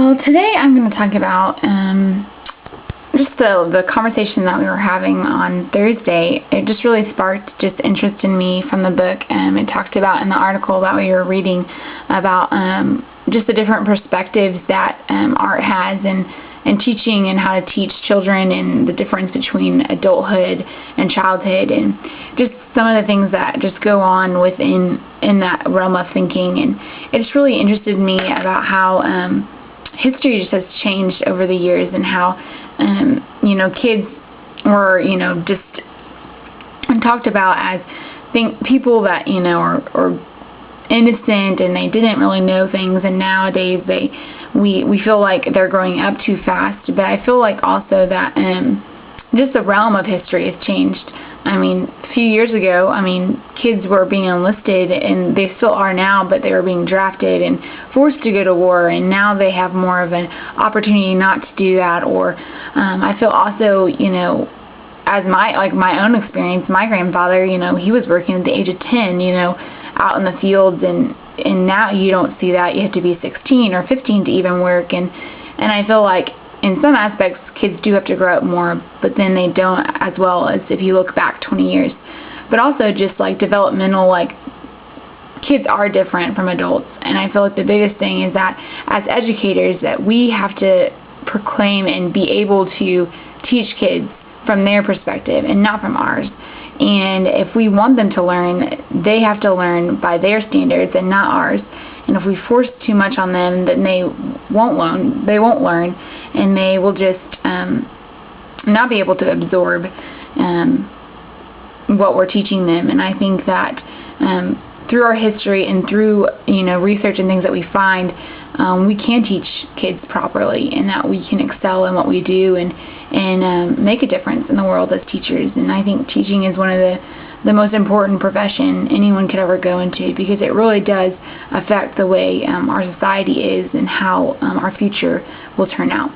Well, today I'm going to talk about just the conversation that we were having on Thursday. It just really sparked just interest in me from the book. It talked about in the article that we were reading about just the different perspectives that art has and teaching and how to teach children and the difference between adulthood and childhood and just some of the things that just go on within that realm of thinking. And it just really interested me about how history just has changed over the years and how kids were just talked about as people that are innocent and they didn't really know things, and nowadays we feel like they're growing up too fast. But I feel like also that just the realm of history has changed. I mean, a few years ago, kids were being enlisted, and they still are now, but they were being drafted and forced to go to war, and now they have more of an opportunity not to do that. Or I feel also, as my own experience, my grandfather, he was working at the age of 10, out in the fields, and now you don't see that. You have to be 16 or 15 to even work, and I feel like in some aspects, kids do have to grow up more, but then they don't as well as if you look back 20 years. But also just developmental, kids are different from adults. And I feel like the biggest thing is that as educators that we have to proclaim and be able to teach kids from their perspective and not from ours. And if we want them to learn, they have to learn by their standards and not ours. And if we force too much on them, then they won't learn, and they will just not be able to absorb what we're teaching them. And I think that through our history and through research and things that we find, we can teach kids properly, and that we can excel in what we do and make a difference in the world as teachers. And I think teaching is one of the most important profession anyone could ever go into, because it really does affect the way our society is and how our future will turn out.